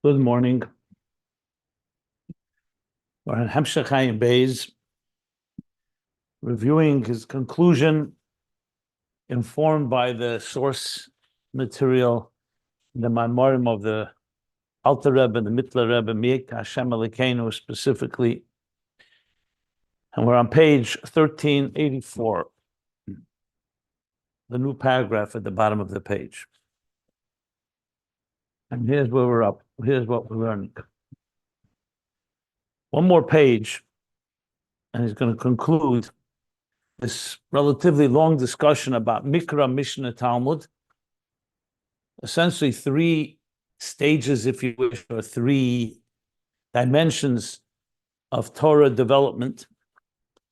Good morning. We're in Ayin Beis, reviewing his conclusion, informed by the source material, the Maimorim of the Alter Rebbe, the Mittler Rebbe, Mi'ek Hashem Elokeinu specifically. And we're on page 1384, the new paragraph at the bottom of the page. And here's where we're up. Here's what we're learning. One more page, and he's going to conclude this relatively long discussion about Mikra, Mishnah, Talmud. Essentially three stages, if you wish, or three dimensions of Torah development,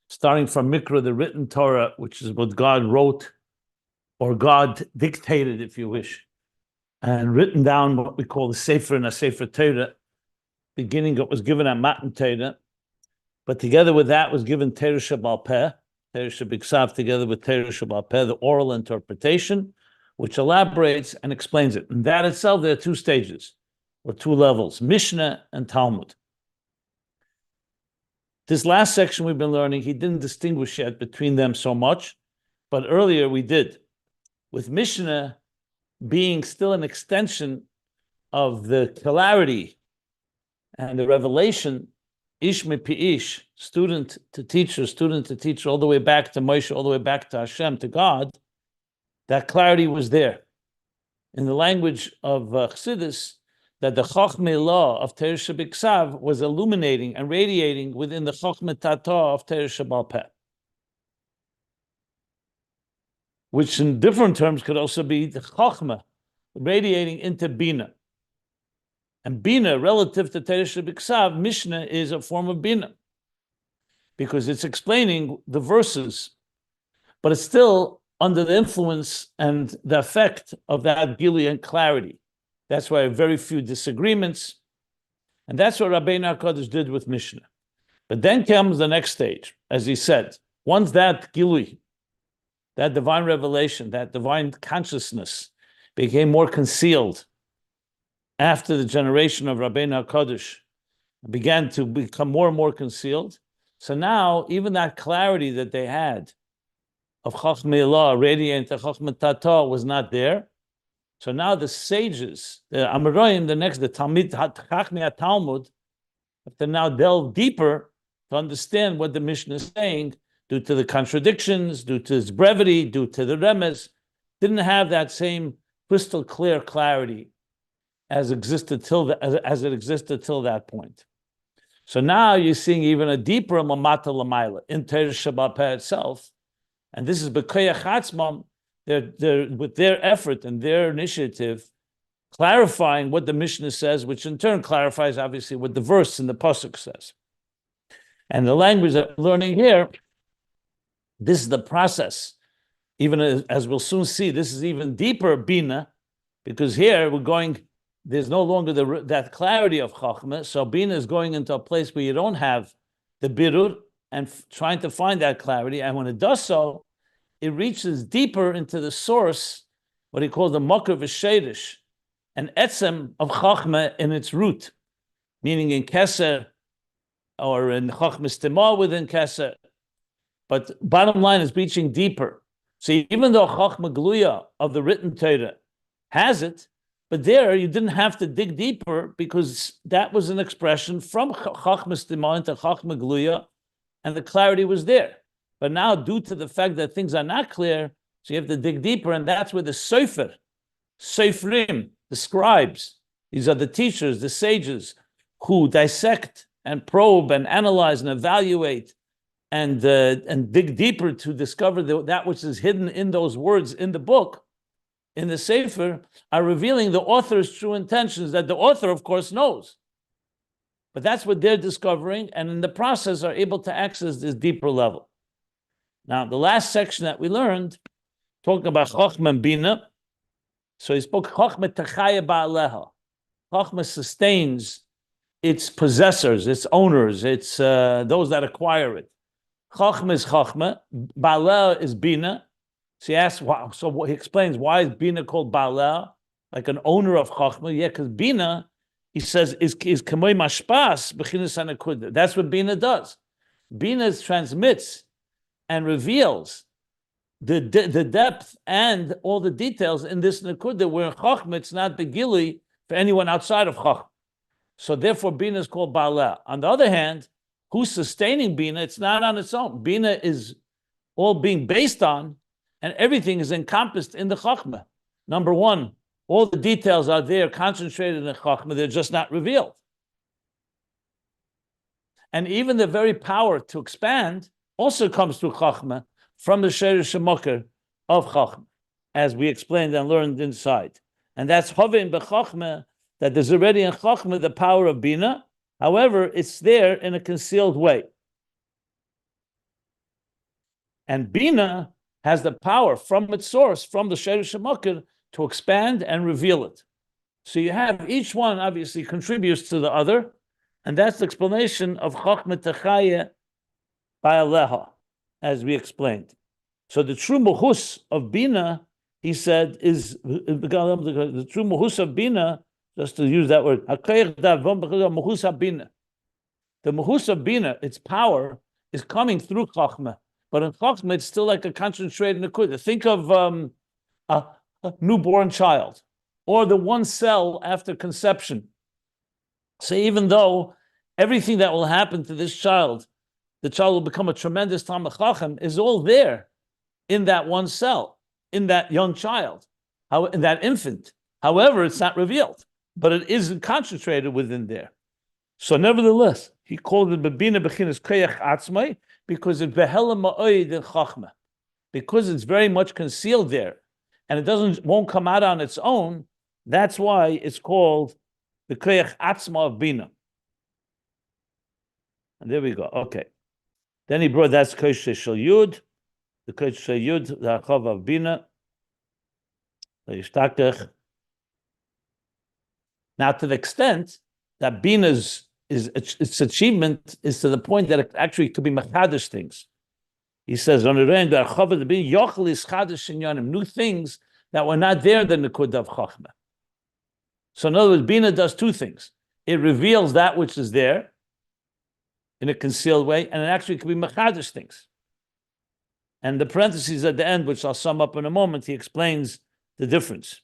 starting from Mikra, the written Torah, which is what God wrote, or God dictated, if you wish, and written down what we call the Sefer and a Sefer Torah. Beginning, it was given at Matan Torah, but together with that was given Torah Shebal Peh, Torah Shebiksav, together with Torah Shebal Peh, the oral interpretation, which elaborates and explains it. And that itself, there are two stages, or two levels, Mishnah and Talmud. This last section we've been learning, he didn't distinguish yet between them so much, but earlier we did. With Mishnah being still an extension of the clarity and the revelation, ish mi pi ish, student to teacher, all the way back to Moshe, all the way back to Hashem, to God, that clarity was there. In the language of Chassidus, that the Chochma law of Torah Shebiksav was illuminating and radiating within the Chochma Tata of Torah Shebal Peh, which in different terms could also be the Chochma radiating into Bina. And Bina, relative to Torah Shebiksav, Mishnah is a form of Bina, because it's explaining the verses, but it's still under the influence and the effect of that Gili and clarity. That's why very few disagreements, and that's what Rabbeinu HaKadosh did with Mishnah. But then comes the next stage, as he said. Once that Gili, that divine revelation, that divine consciousness became more concealed, after the generation of Rabbeinu HaKadosh began to become more and more concealed, so now even that clarity that they had of Chochma Elah radiant to Chochma Tata was not there. So now the sages, the Amoraim, the Talmid Chachmei Talmud, have to now delve deeper to understand what the Mishnah is saying, due to the contradictions, due to its brevity, due to the remez, didn't have that same crystal clear clarity as it existed till that point. So now you're seeing even a deeper mamata lamaila in Torah Shebal Peh itself, and this is b'koyach atzmam. They're with their effort and their initiative, clarifying what the Mishnah says, which in turn clarifies obviously what the verse in the pasuk says. And the language that we're learning here, this is the process. Even as we'll soon see, this is even deeper Bina, because here we're going. There's no longer that clarity of Chochmah, so Bina is going into a place where you don't have the birur and trying to find that clarity. And when it does so, it reaches deeper into the source, what he calls the Makar V'Sherish, an etzem of Chochmah in its root, meaning in Keser or in Chochmah Stima within Keser. But bottom line is reaching deeper. So even though Chochmah Gluya of the written Torah has it, but there you didn't have to dig deeper, because that was an expression from Chochmah Stima into Chochmah Gluya, and the clarity was there. But now, due to the fact that things are not clear, so you have to dig deeper, and that's where the Sefer, Seifrim, the scribes, these are the teachers, the sages, who dissect and probe and analyze and evaluate and dig deeper to discover that which is hidden in those words in the book, in the Sefer, are revealing the author's true intentions that the author, of course, knows. But that's what they're discovering, and in the process are able to access this deeper level. Now, the last section that we learned, talking about Chochmah and Bina, so he spoke Chochmah Techaya Ba'aleha. Chochmah sustains its possessors, its owners, its those that acquire it. Chochmah is Chochmah, Ba'aleha is Bina. So he asks, wow, he explains, why is Bina called Ba'aleha, like an owner of Chochmah? Yeah, because Bina he says, is kamoi mashpas b'chinas hanakuda. That's what Bina does. Bina transmits and reveals the depth and all the details in this nakuda, where in Chochma it's not begili for anyone outside of Chochma. So therefore, Bina is called Ba'aleh. On the other hand, who's sustaining Bina? It's not on its own. Bina is all being based on, and everything is encompassed in the Chochma. Number one, all the details are there, concentrated in the Chochma, they're just not revealed. And even the very power to expand also comes through Chochma, from the Sheirish Shemokher of Chochma, as we explained and learned inside. And that's Hovin B'Chochma, that there's already in Chochma the power of Bina. However, it's there in a concealed way. And Bina has the power from its source, from the Sheirish Shemokher, to expand and reveal it. So you have each one obviously contributes to the other, and that's the explanation of Chochma Techaya Ba'aleha, as we explained. So the true muhus of Bina, he said, is the true muhus of Bina, just to use that word, the muhus of Bina, its power, is coming through Chochma. But in Chochma, it's still like a concentrated nakuda. Think of a newborn child, or the one cell after conception. So even though everything that will happen to this child, the child will become a tremendous Talmid Chacham, is all there in that one cell, in that young child, in that infant. However, it's not revealed, but it is concentrated within there. So nevertheless, he called it Bina Bechinas Koyach Atzmai, because it's Behela Ma'oid in Chachma, because it's very much concealed there, and it won't come out on its own. That's why it's called the Koyach Atzma of Bina. And there we go. Okay. Then he brought that's Kosh Shel Yud, the Kosh Shel Yud, the Achav of Bina, the Yishtakach. Now, to the extent that Bina's its achievement is to the point that it actually could be machadish things. He says on the end, the Achav of Bina yochel is chadish inyanim, new things that were not there in the Nekudah of Chochma. So in other words, Bina does two things. It reveals that which is there in a concealed way, and it actually could be machadish things. And the parentheses at the end, which I'll sum up in a moment, he explains the difference.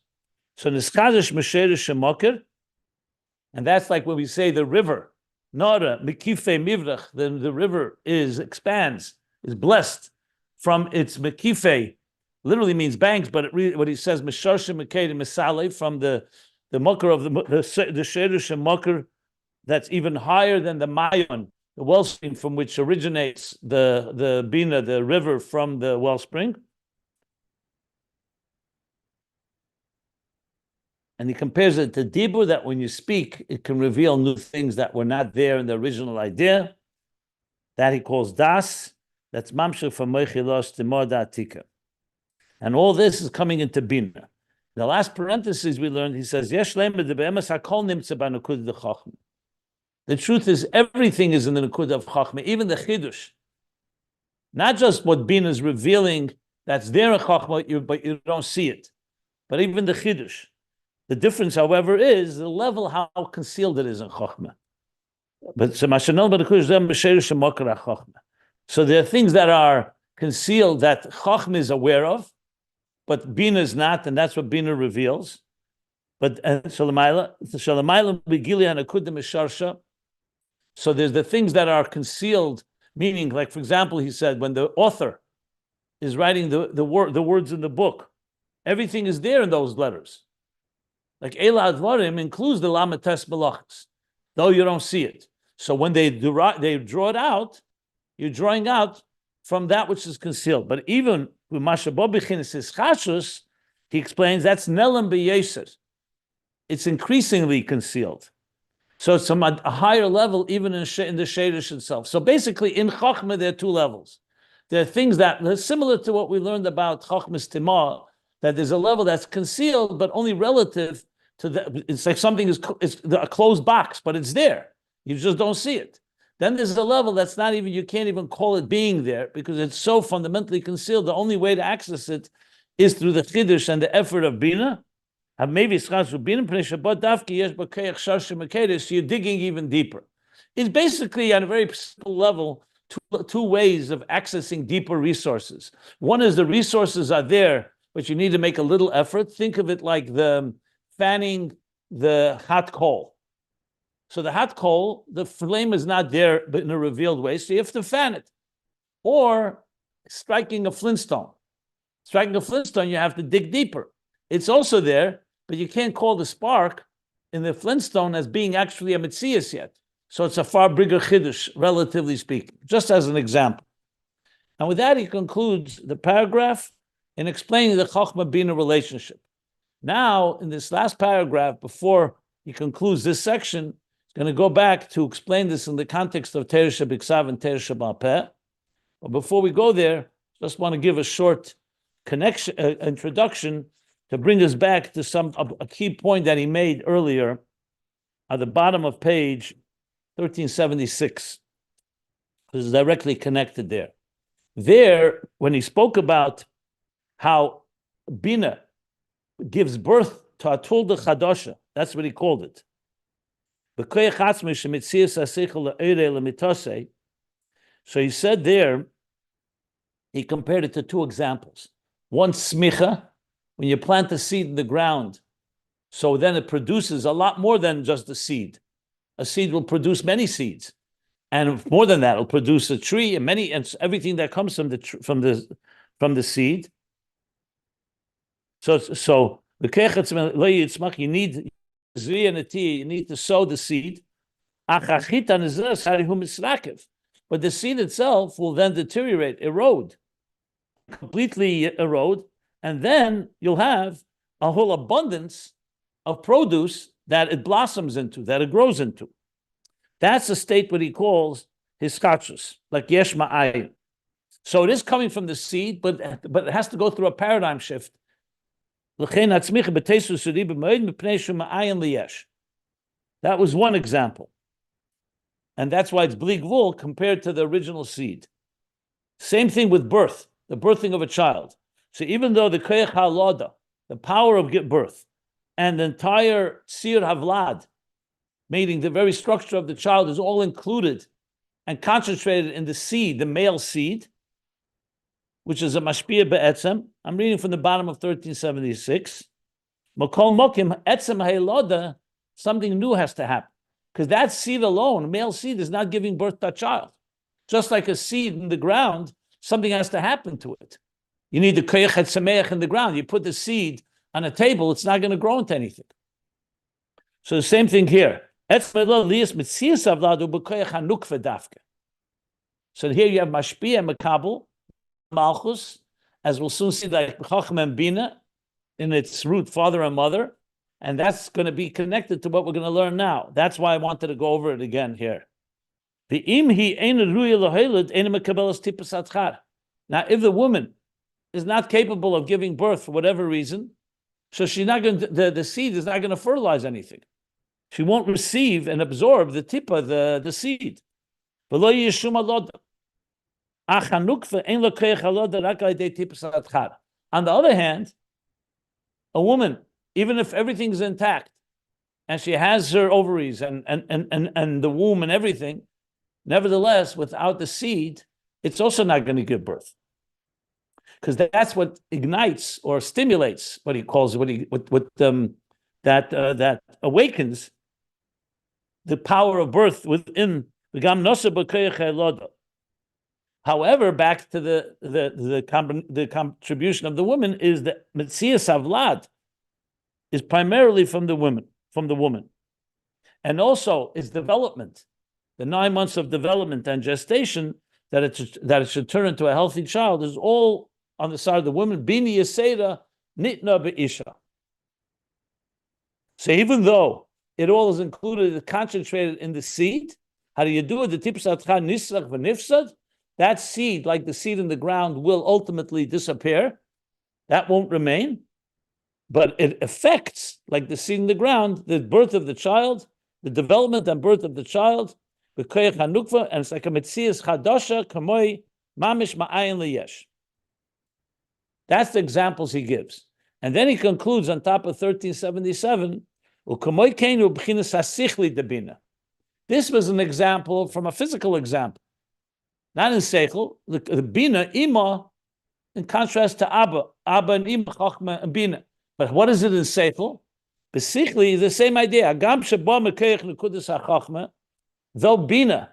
So niskadish mesherish shemokir, and that's like when we say the river, Nara, Mekife Mivrach, the river expands, is blessed from its Mekife, literally means banks, but what he says, Mesharsha Meked Misale, from the Mokher of the Sherish Mokher, that's even higher than the Mayon, the wellspring from which originates the Bina, the river from the wellspring. And he compares it to Dibur, that when you speak, it can reveal new things that were not there in the original idea. That he calls Das. That's Mamshech from Moichilos to Modatika. And all this is coming into Bina. The last parenthesis we learned, he says, Yesh le'emed de be'emes hakol nimtze b'nukud de Chochma. The truth is, everything is in the Nukud of Chochma, even the Chidush. Not just what Bina is revealing that's there in Chochma, but you don't see it. But even the Chidush. The difference, however, is the level how concealed it is in Chochma. But so there are things that are concealed that Chochma is aware of, but Bina is not, and that's what Bina reveals. But so there's the things that are concealed, meaning, like for example, he said when the author is writing the words in the book, everything is there in those letters. Like Eila Advarim includes the Lamates Melachos, though you don't see it. So when they draw it out, you're drawing out from that which is concealed. But even with Mashabobichin is Chashus, he explains that's Nelam B'Yeser. It's increasingly concealed. So it's a higher level even in the Shadish itself. So basically in Chochma there are two levels. There are things that are similar to what we learned about Chochmas Timah, that there's a level that's concealed, but only relative to the, it's like something is a closed box, but it's there. You just don't see it. Then there's a level that's not even, you can't even call it being there because it's so fundamentally concealed. The only way to access it is through the Chiddush and the effort of Bina. So you're digging even deeper. It's basically, on a very simple level, two ways of accessing deeper resources. One is the resources are there, but you need to make a little effort. Think of it like the fanning the hot coal. So the hot coal, the flame is not there but in a revealed way, so you have to fan it. Or striking a flintstone. Striking a flintstone, you have to dig deeper. It's also there, but you can't call the spark in the flintstone as being actually a metzias yet. So it's a far bigger chiddush, relatively speaking, just as an example. And with that, he concludes the paragraph in explaining the Chochma Bina relationship. Now, in this last paragraph, before he concludes this section, he's going to go back to explain this in the context of Torah Shebiksav and Torah Sheba'al Peh. But before we go there, just want to give a short introduction to bring us back to a key point that he made earlier at the bottom of page 1376. This is directly connected there. There, when he spoke about how Bina gives birth to Atulda Chadosha, that's what he called it. So he said there, he compared it to two examples. One, smicha, when you plant a seed in the ground, so then it produces a lot more than just a seed. A seed will produce many seeds, and more than that, it'll produce a tree and everything that comes from the seed. So the kechetz you need you need to sow the seed. But the seed itself will then deteriorate, completely erode, and then you'll have a whole abundance of produce that it blossoms into, that it grows into. That's a state what he calls hiskachus, like yesh ma'ayin. So it is coming from the seed, but it has to go through a paradigm shift. That was one example. And that's why it's blig vul compared to the original seed. Same thing with birth, the birthing of a child. So even though the koyach haloda, the power of birth, and the entire sir havlad, meaning the very structure of the child, is all included and concentrated in the seed, the male seed, which is a mashpia be'etzem. I'm reading from the bottom of 1376. Makol mokim etzem ha'eloda, something new has to happen. Because that seed alone, male seed, is not giving birth to a child. Just like a seed in the ground, something has to happen to it. You need the koyach etzameach in the ground. You put the seed on a table, it's not going to grow into anything. So the same thing here. So here you have mashpia and makabel, malchus, as we'll soon see, like Chochma and Bina, in its root, father and mother, and that's going to be connected to what we're going to learn now. That's why I wanted to go over it again here. Now, if the woman is not capable of giving birth for whatever reason, so she's not going to, the seed is not going to fertilize anything. She won't receive and absorb the tipa, the seed. On the other hand, a woman, even if everything's intact and she has her ovaries and the womb and everything, nevertheless, without the seed, it's also not going to give birth. Because that's what ignites or stimulates, what he calls that awakens the power of birth within the. However, back to the contribution of the woman is that Metzias Avlad is primarily from the woman, and also its development, the 9 months of development and gestation, that it should turn into a healthy child, is all on the side of the woman. Bina Yeseda Nitna Be'isha. So even though it all is included, concentrated in the seed, how do you do it? The tipsatcha nisrach v'nifsad. That seed, like the seed in the ground, will ultimately disappear. That won't remain. But it affects, like the seed in the ground, the birth of the child, the development and birth of the child, the koyach hanukva, and it's like a metzias chadasha, kamoi, mamish ma'ayin liyesh. That's the examples he gives. And then he concludes on top of 1377, this was an example from a physical example, not in Seichel. The Bina, Ima, in contrast to Abba and Ima, Chochma and Bina. But what is it in Seichel? Basically, the same idea. Though Bina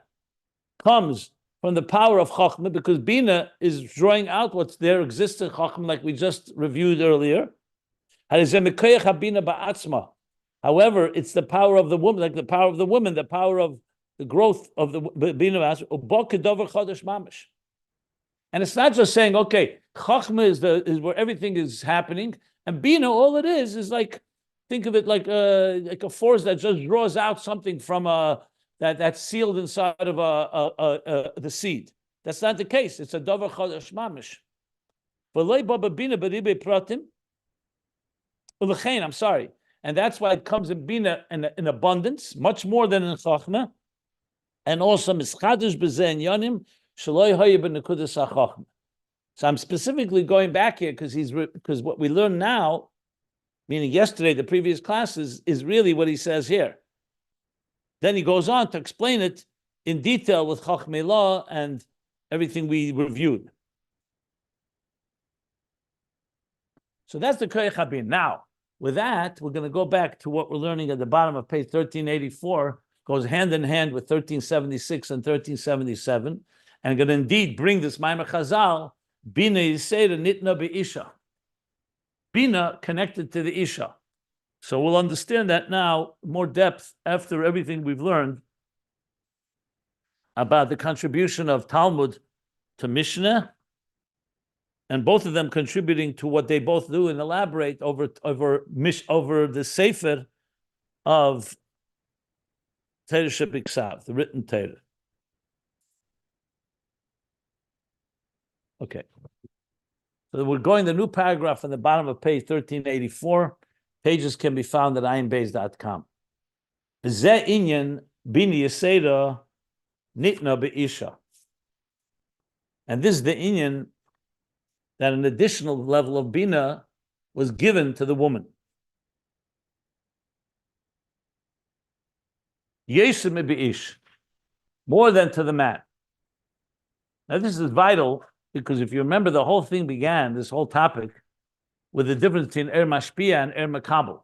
comes from the power of Chochma, because Bina is drawing out what's there existing Chochma, like we just reviewed earlier. However, it's the power of the woman, like the power of the woman, the power of the growth of the Bina. And it's not just saying, okay, Chochma is where everything is happening, and Bina, all it is like, think of it like a force that just draws out something from that's sealed inside of the seed. That's not the case. It's a davar chodesh mamish. I'm sorry. And that's why it comes in Bina in abundance, much more than in Chochma. And also, mischadish b'zein yonim shaloi hoye b'nekudas ha'chochma. So I'm specifically going back here because what we learn now, meaning yesterday, the previous classes, is really what he says here. Then he goes on to explain it in detail with Chochmei Law and everything we reviewed. So that's the Koyach HaBin. Now, with that, we're going to go back to what we're learning at the bottom of page 1384, goes hand in hand with 1376 and 1377, and going to indeed bring this Maimer Chazal, Bina Yisera Nitna Be'isha. Bina connected to the Isha. So we'll understand that now more depth after everything we've learned about the contribution of Talmud to Mishnah, and both of them contributing to what they both do and elaborate over the Sefer of Torah Shebiksav, the written Torah. Okay. So we're going the new paragraph on the bottom of page 1384. Pages can be found at ayinbeis.com. Ze inyan bini yeseda nitna be'isha. And this is the inyan that an additional level of bina was given to the woman. Yesem be'ish, more than to the man. Now this is vital because if you remember, the whole thing began, this whole topic, with the difference between mashpia and makabel.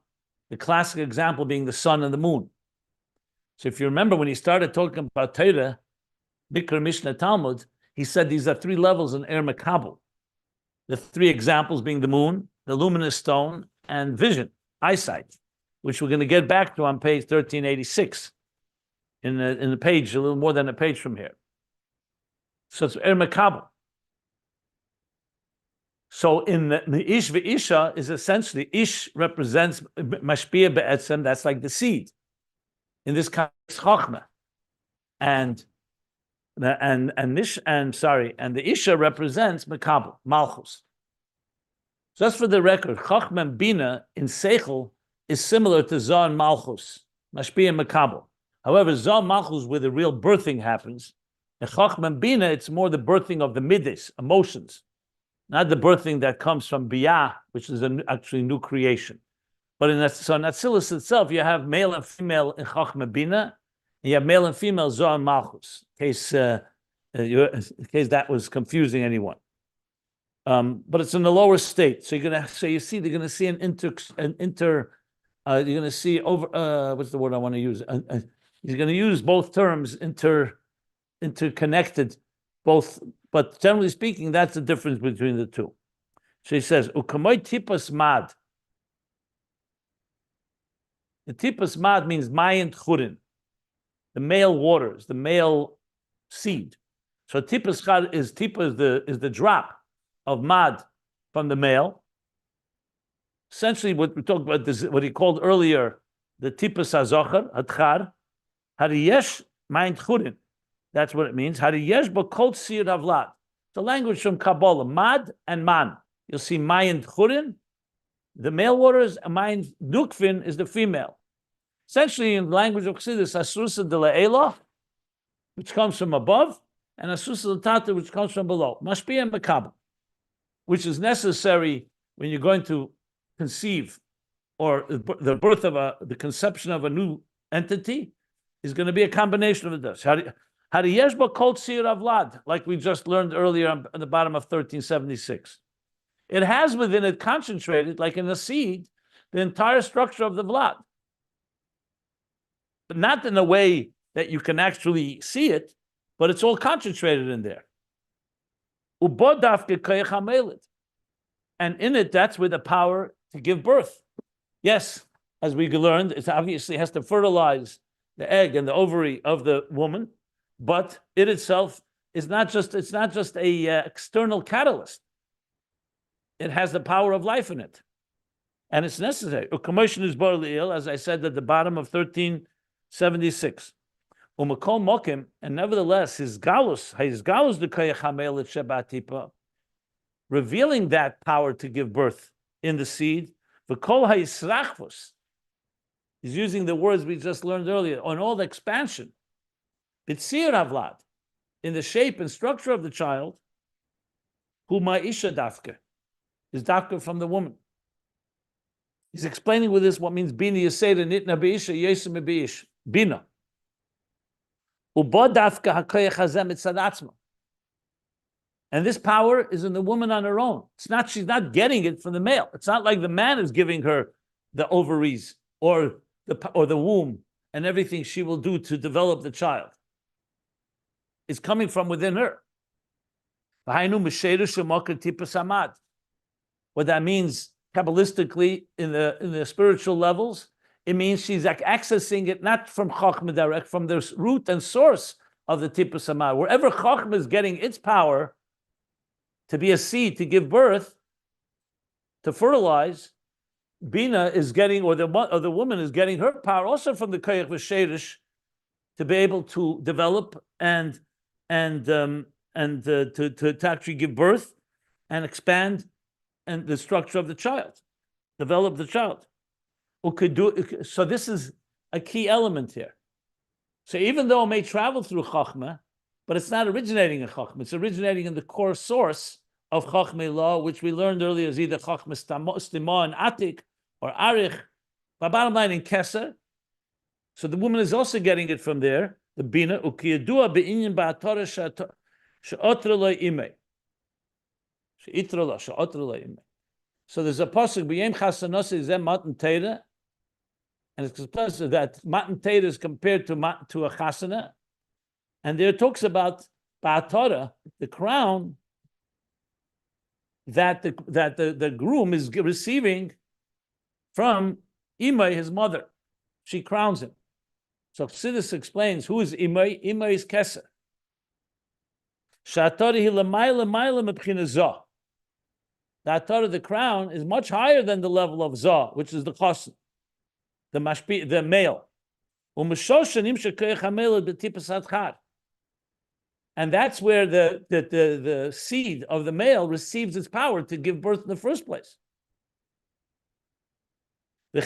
The classic example being the sun and the moon. So if you remember when he started talking about Torah, Mikra, Mishnah, Talmud, he said these are three levels in makabel. The three examples being the moon, the luminous stone, and vision, eyesight, which we're going to get back to on page 1386, in the page, a little more than a page from here. So it's makabel. So in the ish ve'isha is essentially, ish represents mashpia be'etzem, that's like the seed. In this case, chochma. And the isha represents makabel, malchus. Just for the record, chochma and bina in seichel is similar to zah and malchus, mashpia and makabel. However, zah and malchus, where the real birthing happens, in chochma and bina, it's more the birthing of the middes, emotions. Not the birthing that comes from Biyah, which is actually new creation. But in Atzilus itself, you have male and female in Chochma Bina, and you have male and female Zohar and Malchus, in case that was confusing anyone. But it's in the lower state. So they're gonna see you're gonna see over what's the word I want to use? He's gonna use both terms interconnected, both. But generally speaking, that's the difference between the two. So he says, "Ukamoy tipas mad." The tipas mad means mayin churin, the male waters, the male seed. So tipas chad is the drop of mad from the male. Essentially, what we talked about, this, what he called earlier, the tipas hazocher, hadchar, hariyesh mayin churin. That's what it means. Hariyesh b'kol sir havlat. The language from Kabbalah, mad and man. You'll see mayin churin, the male waters, and mayin nukvin is the female. Essentially, in the language of Chassidus, asusa de la'elah, which comes from above, and asusa de which comes from below. Mashpia and makabel, which is necessary when you're going to conceive, or the birth of the conception of a new entity, is going to be a combination of this. How do Yeshba called Sir Avlad, like we just learned earlier on the bottom of 1376. It has within it concentrated, like in a seed, the entire structure of the Vlad. But not in a way that you can actually see it, but it's all concentrated in there. And in it, that's where the power to give birth. Yes, as we learned, it obviously has to fertilize the egg and the ovary of the woman, but it itself is not just a external catalyst. It has the power of life in it, and it's necessary. As I said at the bottom of 1376. And nevertheless, his galus the koyach revealing that power to give birth in the seed. He's using the words we just learned earlier on all the expansion. B'tzir havlad, in the shape and structure of the child, hu ma'isha dafke, is dafke from the woman. He's explaining with this what means bina yeseda nitna b'isha yesem b'ish bina. Ubo dafke hakoyach hazeh mitzad atzma. And this power is in the woman on her own. She's not getting it from the male. It's not like the man is giving her the ovaries or the womb and everything she will do to develop the child. It's coming from within her. What that means Kabbalistically in the spiritual levels, it means she's accessing it not from Chochma direct, from the root and source of the Tippus Hamad. Wherever Chochma is getting its power to be a seed, to give birth, to fertilize, Bina is getting, or the woman is getting her power also from the Koyach V'Sherish to be able to develop and to actually give birth and expand and the structure of the child, develop the child. So this is a key element here. So even though it may travel through Chochma, but it's not originating in Chochma. It's originating in the core source of Chochma law, which we learned earlier is either Chochma Stima and Atik or Arich. But bottom line in Keser. So the woman is also getting it from there. The Bina ukiyadua be'inyan ba'atorah she'otra lo imei. She'itra lo she'otra lo imei. So there's a pasuk b'yem chasanos zeh matan teira, and it's expressed that matan teira is compared to a chasana. And there it talks about Ba'atorah, the crown that the groom is receiving from Imai, his mother. She crowns him. So Chassidus explains who is Imai. Imai is Keser. Sha'atorah hi l'mayla mebchina zah. The Atorah, the crown, is much higher than the level of Zah, which is the chassan, the male. And that's where the seed of the male receives its power to give birth in the first place. And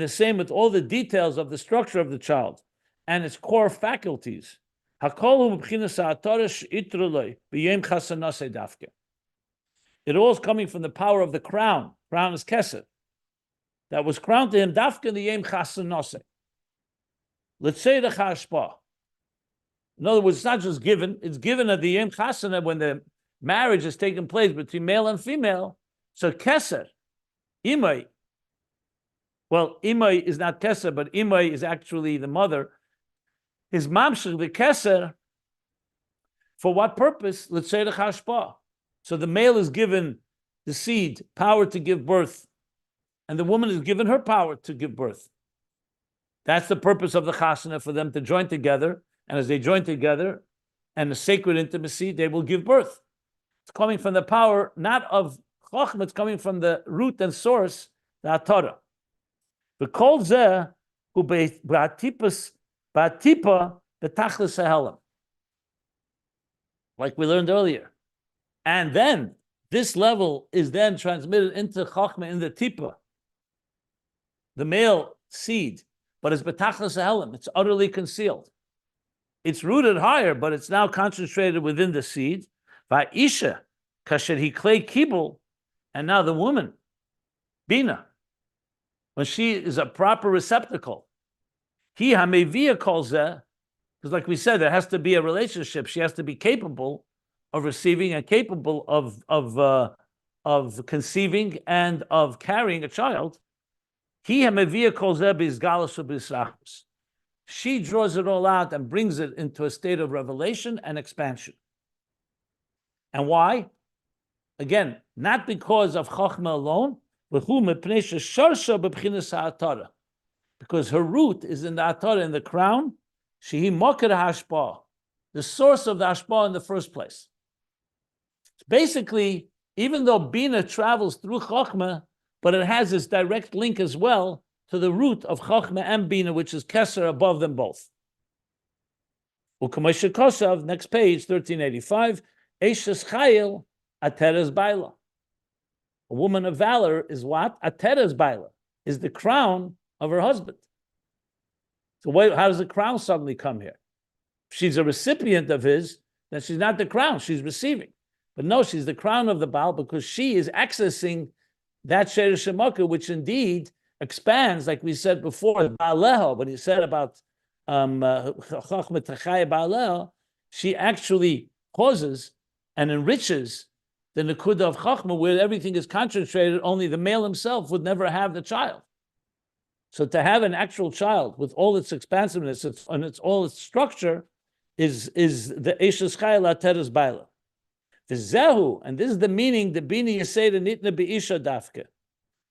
the same with all the details of the structure of the child and its core faculties. It all is coming from the power of the crown. Crown is Keser. That was crowned to him dafka in the Yem Chasanose. Let's say the Chashpa. In other words, it's not just given, it's given at the Yem Chasana when the marriage has taken place between male and female. So Keser, Imai. Well, Imai is not Keser, but Imai is actually the mother. His mamshech, the Keser, for what purpose? Let's say the Chashpa. So the male is given the seed, power to give birth, and the woman is given her power to give birth. That's the purpose of the chasana, for them to join together, and as they join together, and the sacred intimacy, they will give birth. It's coming from the power, not of Chochma, it's coming from the root and source, the Torah. The kol zeh hu ba'atipa betachlis hahelam, like we learned earlier. And then this level is then transmitted into Chochma in the tipa, the male seed, but it's betachlis hahelam. It's utterly concealed. It's rooted higher, but it's now concentrated within the seed. Va'isha, Kasher he clay kibul, and now the woman, Bina, when she is a proper receptacle, he hamevia calls that, because like we said, there has to be a relationship. She has to be capable of receiving and capable of conceiving and of carrying a child. He hamevia calls that bizgalus ubisrachus. She draws it all out and brings it into a state of revelation and expansion. And why? Again, not because of Chochma alone, because her root is in the Atara, in the crown, shehi moker hashpa, the source of the hashpa in the first place. Basically, even though Bina travels through Chochma, but it has this direct link as well to the root of Chochma and Bina, which is Keser above them both. U'kamoshe kosav, next page, 1385, Eishes Chayil, Ateres Baila. A woman of valor is what? Ateres Baila, is the crown of her husband. So how does the crown suddenly come here? If she's a recipient of his, then she's not the crown, she's receiving. But no, she's the crown of the Baal because she is accessing that Sheresh Shemaka, which indeed expands, like we said before, Baaleho, when he said about Chochma Techaya Baaleho, she actually causes and enriches the Nekuda of Chochma, where everything is concentrated, only the male himself would never have the child. So to have an actual child with all its expansiveness and all its structure is the Eishes Chayil Ateres Baila. The Zehu, and this is the meaning, the Bina Yeseda Nitna Be'isha Dafke.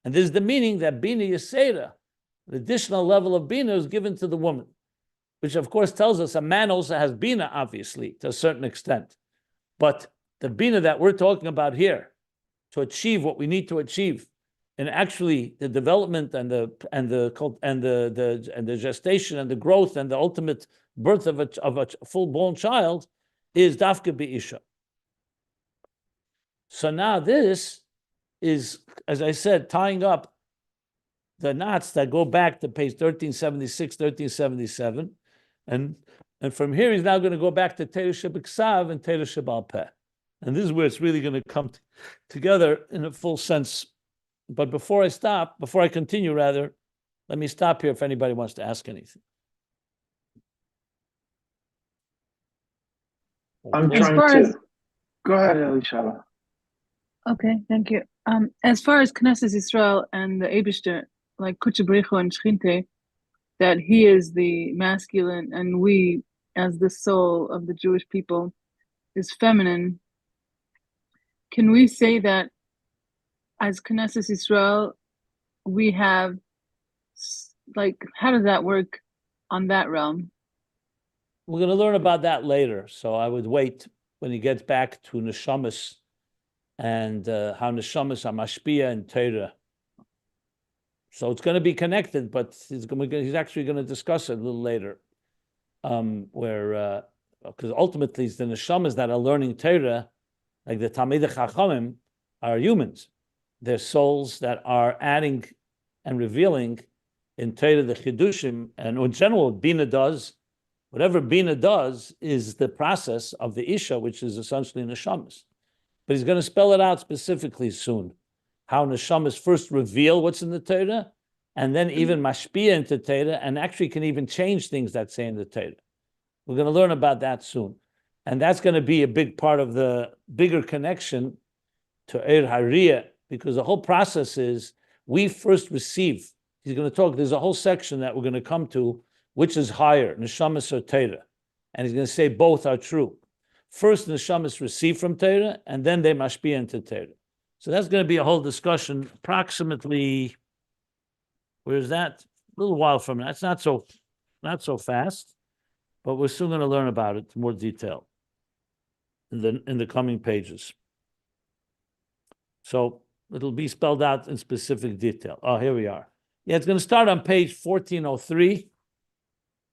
And this is the meaning that Bina Yeseda, the additional level of Bina, is given to the woman, which of course tells us a man also has Bina, obviously, to a certain extent. But the Bina that we're talking about here, to achieve what we need to achieve, and actually the development and the gestation and the growth and the ultimate birth of a full-born child, is Dafke Be'isha. So now this is, as I said, tying up the knots that go back to page 1376, 1377. And from here, he's now going to go back to Torah Shebiksav and Torah Shebal Peh. And this is where it's really going to come together in a full sense. But before I continue, rather, let me stop here if anybody wants to ask anything. I'm trying to... Go ahead, Elishama. Okay, thank you. As far as Knesset Yisrael and the Eibishter, like Kuchabricho and Shchinte, that he is the masculine and we, as the soul of the Jewish people, is feminine, can we say that as Knesset Yisrael, we have, like, how does that work on that realm? We're going to learn about that later, so I would wait when he gets back to Neshamas and how Neshamas are mashpia and Torah. So it's going to be connected, but he's actually going to discuss it a little later, because ultimately it's the Neshamas that are learning Torah, like the Talmidei Chachamim, are humans. They're souls that are adding and revealing in Torah the Chidushim, and in general, Bina does. Whatever Bina does is the process of the Isha, which is essentially Neshamas. But he's going to spell it out specifically soon. How Neshamas first reveal what's in the Torah, and then even mashpia into Torah, and actually can even change things that say in the Torah. We're going to learn about that soon. And that's going to be a big part of the bigger connection to Er Hariyah, because the whole process is we first receive. He's going to talk, there's a whole section that we're going to come to, which is higher, Neshamas or Torah. And he's going to say both are true. First, Neshamas receive from Torah, and then they mashpia into Torah. So that's going to be a whole discussion, approximately, where's that? A little while from now. It's not so fast, but we're soon going to learn about it in more detail in the coming pages. So it'll be spelled out in specific detail. Oh, here we are. Yeah, it's going to start on page 1403,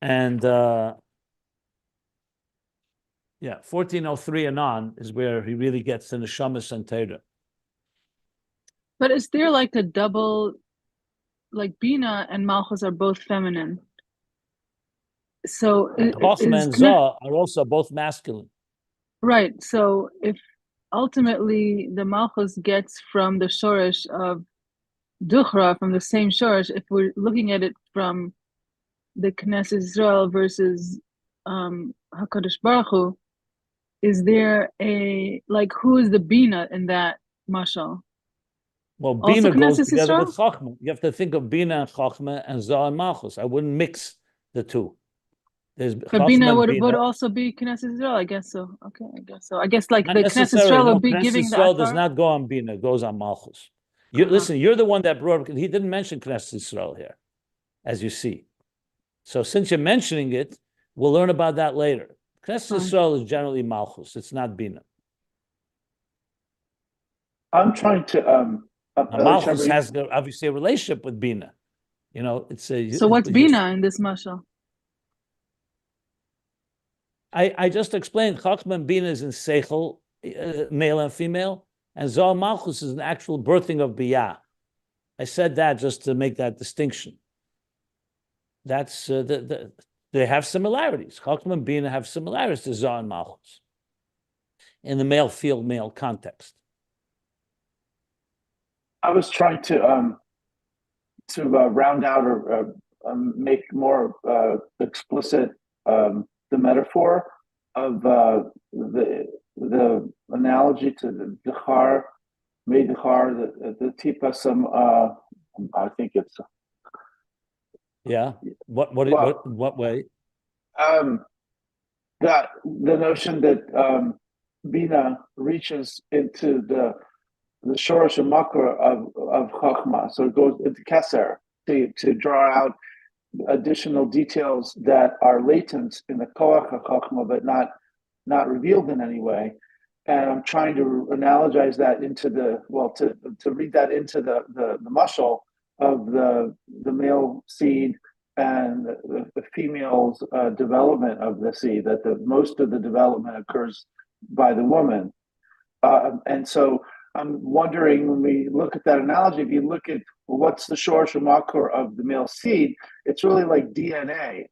and 1403 and on is where he really gets to Neshamas and Torah. But is there like a double, like Bina and Malchus are both feminine? So Chochma and Zah are also both masculine. Right. So if ultimately the Malchus gets from the Shorish of Duchra, from the same Shorish, if we're looking at it from the Knesset Israel versus HaKadosh Baruch Hu, is there who is the Bina in that mashal? Well, Also Bina goes Knesset together Israel? with Chochma. You have to think of Bina and Chochma and Zohar and Malchus. I wouldn't mix the two. There's But Chochma Bina and would Bina. also be Knesset Israel, I guess so. Okay, I guess so. I guess like Not the Knesset necessarily. Israel No, would be Knesset giving the Yisrael does Atar. not go on Bina, it goes on Malchus. Listen, you're the one that brought, he didn't mention Knesset Yisrael here, as you see. So since you're mentioning it, we'll learn about that later. Knesset Yisrael is generally Malchus, it's not Bina. I'm trying to Now, Malchus has obviously a relationship with Bina. You know, it's a. So what's Bina in this mashal? I just explained Chochma and Bina is in Seichel, male and female, and Zohar Malchus is an actual birthing of Biyah. I said that just to make that distinction. That's they have similarities. Chochma and Bina have similarities to Zohar and Malchus in the male context. I was trying to round out or make more explicit the metaphor of the analogy to the Dechar, made Dechar, the Tipa, some I think it's What way? That the notion that Bina reaches into the Shorosh and Makra of Chochma, so it goes into Keser to draw out additional details that are latent in the Koach of Chochma, but not revealed in any way. And I'm trying to analogize that into to read that into the mashal of the male seed and the female's development of the seed, that most of the development occurs by the woman. And so I'm wondering, when we look at that analogy, if you look at what's the shorish or makor of the male seed, it's really like DNA.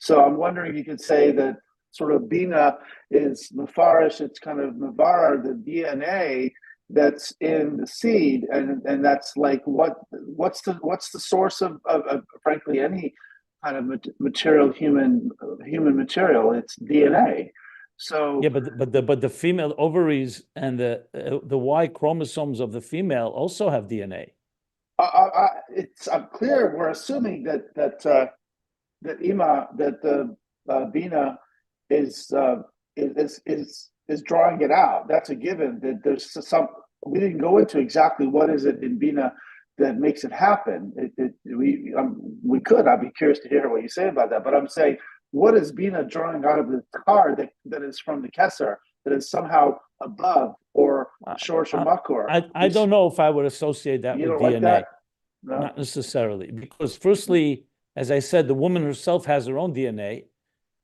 So I'm wondering if you could say that sort of Bina is mafarish, it's kind of mavara, the DNA that's in the seed, and that's like what's the source of frankly any kind of material, human material? It's DNA. So yeah, but the female ovaries and the Y chromosomes of the female also have DNA. I'm clear. We're assuming that the Bina is drawing it out. That's a given. That there's some. We didn't go into exactly what is it in Bina that makes it happen. We could. I'd be curious to hear what you say about that. But I'm saying, what is Bina drawing out of the car that is from the Kesser, that is somehow above or Shorsh or Makor? I don't know if I would associate that with DNA. Like that? No? Not necessarily, because firstly, as I said, the woman herself has her own DNA,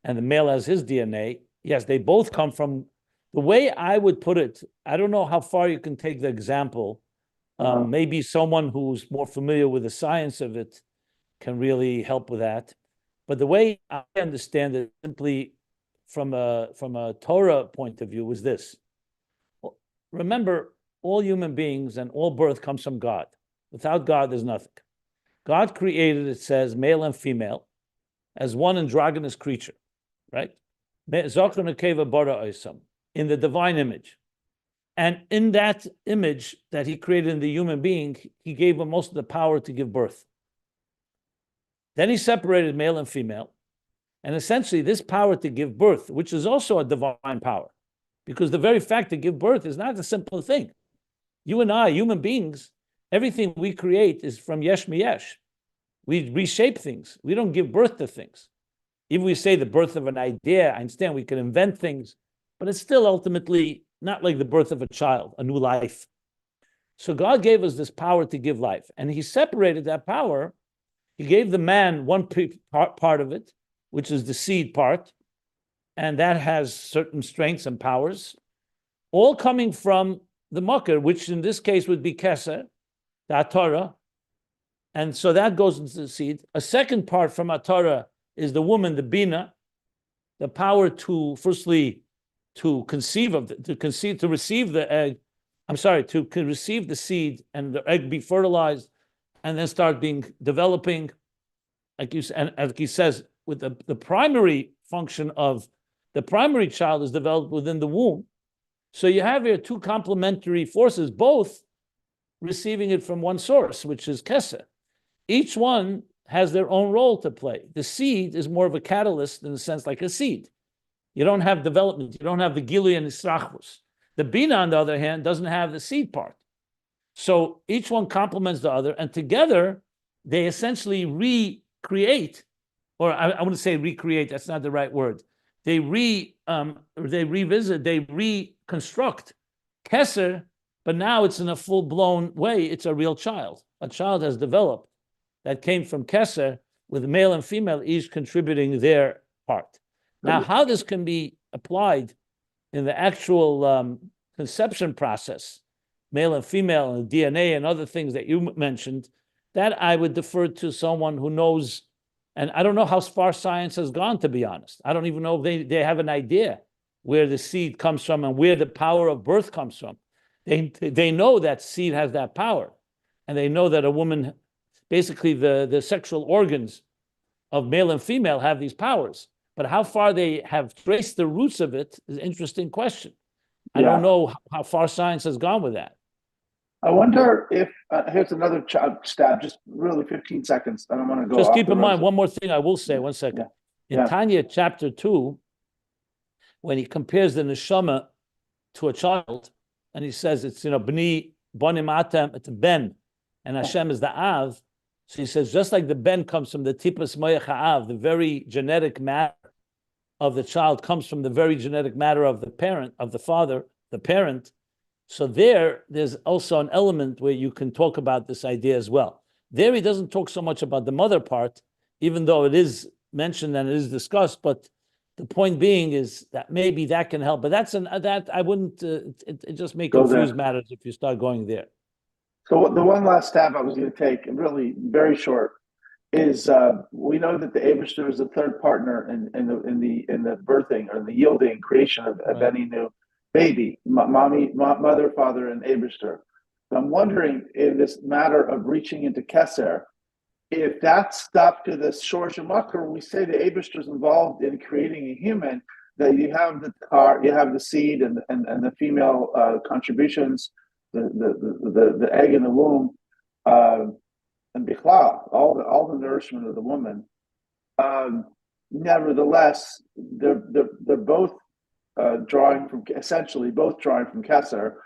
and the male has his DNA. Yes, they both come from. The way I would put it, I don't know how far you can take the example. Maybe someone who's more familiar with the science of it can really help with that. But the way I understand it, simply from a Torah point of view, is this. Remember, all human beings and all birth comes from God. Without God, there's nothing. God created, it says, male and female as one androgynous creature, right? In the divine image. And in that image that he created in the human being, he gave him most of the power to give birth. Then he separated male and female. And essentially, this power to give birth, which is also a divine power, because the very fact to give birth is not a simple thing. You and I, human beings, everything we create is from yesh miyesh. We reshape things. We don't give birth to things. If we say the birth of an idea, I understand we can invent things, but it's still ultimately not like the birth of a child, a new life. So God gave us this power to give life, and he separated that power. He gave the man one part of it, which is the seed part, and that has certain strengths and powers, all coming from the makar, which in this case would be keser, the Torah, and so that goes into the seed. A second part from Torah is the woman, the Bina, the power to, firstly, to conceive of to receive the egg. I'm sorry, to receive the seed and the egg be fertilized, and then start developing, like you and as he says, with the primary function of the primary child is developed within the womb. So you have here two complementary forces, both receiving it from one source, which is Kesser. Each one has their own role to play. The seed is more of a catalyst in a sense, like a seed. You don't have development. You don't have the Gilui and Israchus. The Bina, on the other hand, doesn't have the seed part. So each one complements the other, and together they essentially recreate, or I wouldn't say recreate, that's not the right word. They revisit, they reconstruct Kesser, but now it's in a full-blown way, it's a real child. A child has developed that came from Kesser, with male and female each contributing their part. Now, how this can be applied in the actual conception process, male and female and DNA and other things that you mentioned, that I would defer to someone who knows. And I don't know how far science has gone, to be honest. I don't even know if they have an idea where the seed comes from and where the power of birth comes from. They know that seed has that power. And they know that a woman, basically the sexual organs of male and female have these powers. But how far they have traced the roots of it is an interesting question. I don't know how far science has gone with that. I wonder if, here's another stab, just really 15 seconds. I don't want to go Just off keep the in mind, road. one more thing I will say, 1 second. Yeah. In Tanya chapter 2, when he compares the neshama to a child, and he says it's, b'ni, bonim atem, it's a ben, and Hashem is the av. So he says, just like the ben comes from the tipas moyach ha'av, the very genetic matter of the child comes from the very genetic matter of the parent, of the father, the parent. So there's also an element where you can talk about this idea as well. There he doesn't talk so much about the mother part, even though it is mentioned and it is discussed, but the point being is that maybe that can help. But that I wouldn't, it just may confuse matters if you start going there. So the one last stab I was going to take, really very short, is we know that the Eibishter is the third partner in the birthing or the yielding creation of any new baby, mother, father, and Eibishter. So I'm wondering, in this matter of reaching into Keser, if that's stuck to the Shorsh Makar, we say the Eibishter is involved in creating a human, that you have the seed and the female contributions, the egg in the womb, and bichlal, all the nourishment of the woman. Nevertheless, they're both essentially both drawing from Keser.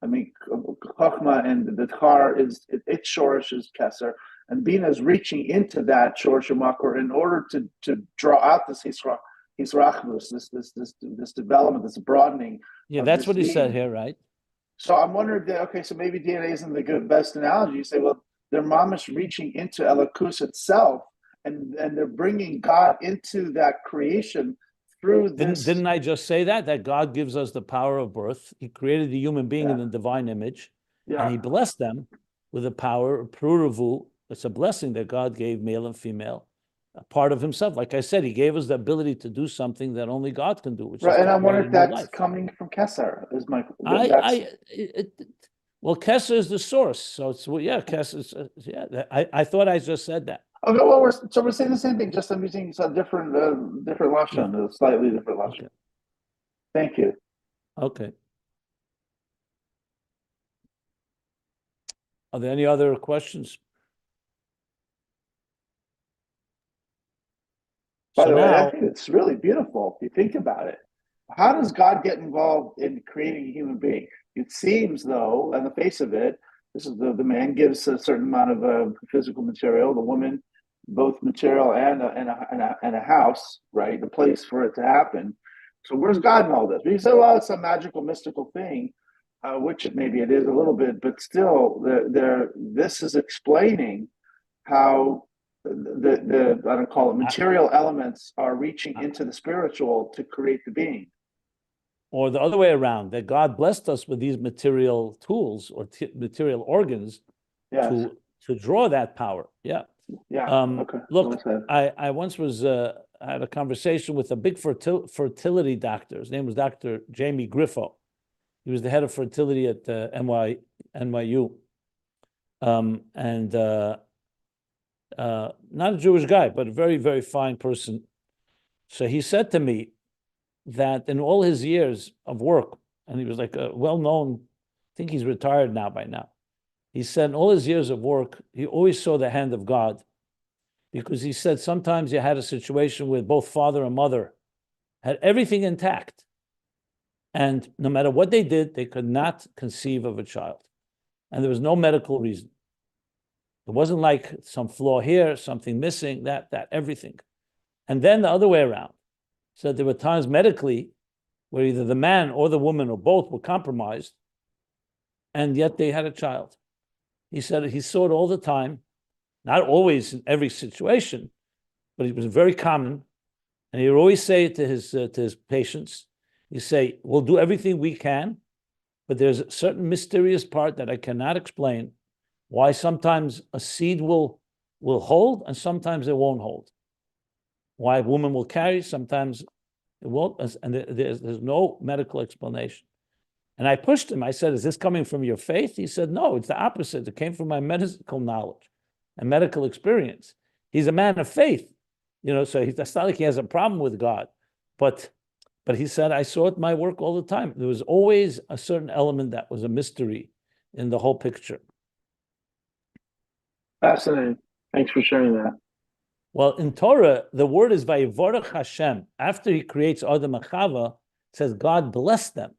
I mean, Chochma and the Tar its shorish is Keser, and Bina is reaching into that shorish makor in order to draw out this hisrachnus, this development, this broadening. Yeah, that's what he said here, right? So I'm wondering, so maybe DNA isn't the best analogy. You say, well, they're mamish reaching into Elokus itself, and they're bringing God into that creation through this. Didn't I just say that God gives us the power of birth? He created the human being in the divine image, and he blessed them with the power of Pruruvu. It's a blessing that God gave male and female, a part of himself. Like I said, he gave us the ability to do something that only God can do. Which right, is and I wonder if that's life. Coming from Keser. Is my well, Kesser is the source, so it's Kesser. I thought I just said that. Okay, well, we're saying the same thing. Just I'm using some different lashon, a slightly different lashon. Okay. Thank you. Okay. Are there any other questions? By the way, I think it's really beautiful if you think about it. How does God get involved in creating a human being? It seems, though, on the face of it, this is the man gives a certain amount of physical material, the woman both material and a house, right? A place for it to happen. So where's God in all this? You say, well, it's a magical, mystical thing, which maybe it is a little bit, but still, this is explaining how the I don't call it material elements are reaching into the spiritual to create the being. Or the other way around, that God blessed us with these material tools or material organs to draw that power. Yeah. Yeah. Okay. Look, I once was had a conversation with a big fertility doctor. His name was Dr. Jamie Griffo. He was the head of fertility at NYU. Not a Jewish guy, but a very, very fine person. So he said to me that in all his years of work, and he was like a well-known, I think he's retired now by now. He said in all his years of work, he always saw the hand of God, because he said sometimes you had a situation where both father and mother had everything intact. And no matter what they did, they could not conceive of a child. And there was no medical reason. It wasn't like some flaw here, something missing, that, everything. And then the other way around. So there were times medically where either the man or the woman or both were compromised, and yet they had a child. He said he saw it all the time, not always in every situation, but it was very common. And he would always say to his patients, he say, we'll do everything we can, but there's a certain mysterious part that I cannot explain, why sometimes a seed will hold and sometimes it won't hold. Why a woman will carry, sometimes it won't, and there's no medical explanation. And I pushed him. I said, is this coming from your faith? He said, no, it's the opposite. It came from my medical knowledge and medical experience. He's a man of faith, so it's not like he has a problem with God. But he said, I saw it in my work all the time. There was always a certain element that was a mystery in the whole picture. Fascinating. Thanks for sharing that. Well, in Torah, the word is Vayivorach Hashem. After he creates Adam and Chava, it says God blessed them.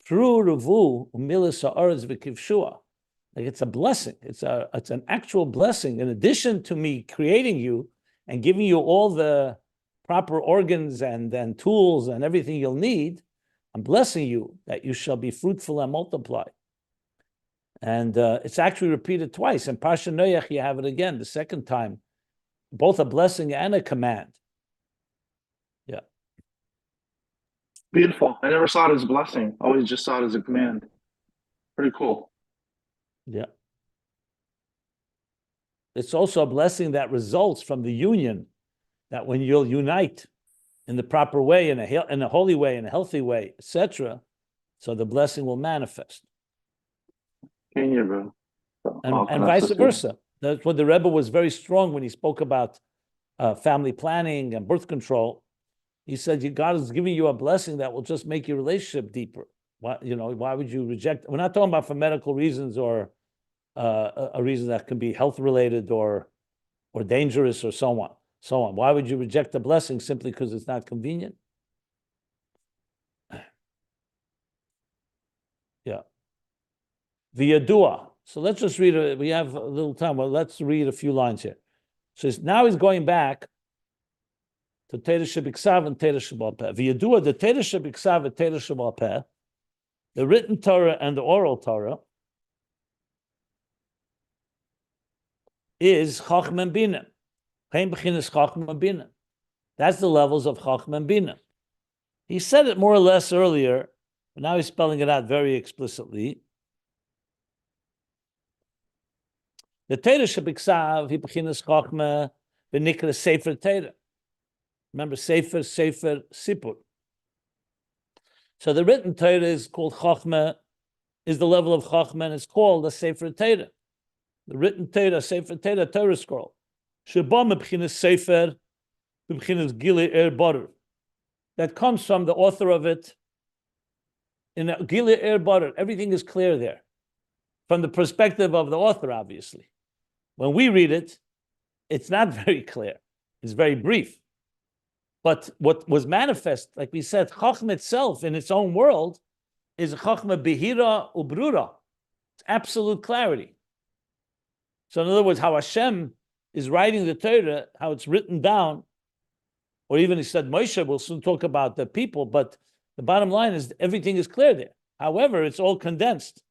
Like it's a blessing. It's an actual blessing. In addition to me creating you and giving you all the proper organs and tools and everything you'll need, I'm blessing you that you shall be fruitful and multiply. And it's actually repeated twice. In Parsha Noach, you have it again, the second time. Both a blessing and a command. Yeah. Beautiful. I never saw it as a blessing. Always just saw it as a command. Pretty cool. Yeah. It's also a blessing that results from the union, that when you'll unite in the proper way, in a holy way, in a healthy way, etc., so the blessing will manifest. And vice versa. That's what the Rebbe was very strong when he spoke about family planning and birth control. He said, God is giving you a blessing that will just make your relationship deeper. Why would you reject? We're not talking about for medical reasons or a reason that can be health related or dangerous or so on. Why would you reject the blessing simply because it's not convenient? Yeah. The Yadua. So let's just read it. We have a little time. Well, let's read a few lines here. So now he's going back to Torah Shebiksav and Torah Shebal Peh. The Yadua, the Torah Shebiksav and Torah Shebal Peh, the written Torah and the oral Torah, is Chochma and Bina. That's the levels of Chochma and Bina. He said it more or less earlier, but now he's spelling it out very explicitly. The Torah Shebiksav, he bechinas Chochma, v'nikra Sefer Torah. Remember, Sefer, Sipur. So the written Torah is called Chochma, is the level of Chochma, and it's called the Sefer Torah. The written Torah, Sefer Torah, Torah scroll. Sheba mebechinas Sefer, mebechinas Gili Baruch. That comes from the author of it. In Gili Baruch, everything is clear there. From the perspective of the author, obviously. When we read it, it's not very clear. It's very brief. But what was manifest, like we said, Chochma itself in its own world is Chochma Behira Ubrura. It's absolute clarity. So in other words, how Hashem is writing the Torah, how it's written down, or even he said Moshe, we'll soon talk about the people, but the bottom line is everything is clear there. However, it's all condensed.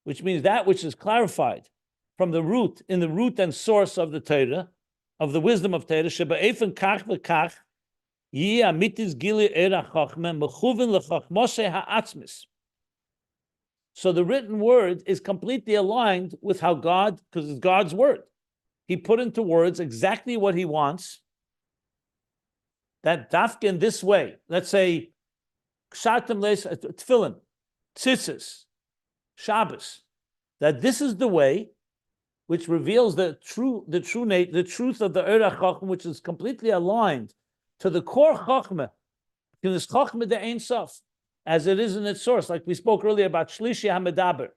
Which means that which is clarified from the root, in the root and source of the Torah, of the wisdom of Torah, so the written word is completely aligned with how God, because it's God's word. he put into words exactly what he wants. That dafka in this way, let's say, kshatim leis tefillin, tzitzis, Shabbos, that this is the way which reveals the truth of the Eirach Chochma, which is completely aligned to the core Chochma, to this Chochma de Ein Sof, as it is in its source, like we spoke earlier about Shlishi HaMedaber,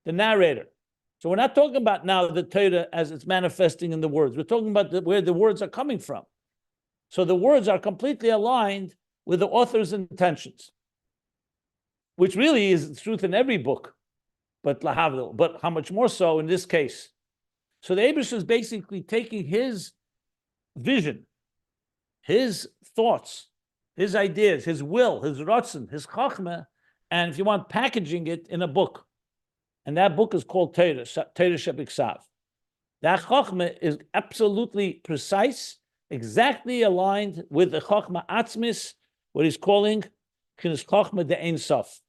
the narrator. So we're not talking about now the Torah as it's manifesting in the words. We're talking about where the words are coming from. So the words are completely aligned with the author's intentions, which really is the truth in every book, but how much more so in this case. So the Eibush is basically taking his vision, his thoughts, his ideas, his will, his rotzen, his chachma, and if you want, packaging it in a book. And that book is called Torah Shebiksav. That chachma is absolutely precise, exactly aligned with the chachma atzmis, what he's calling his chachma de Ein Sof.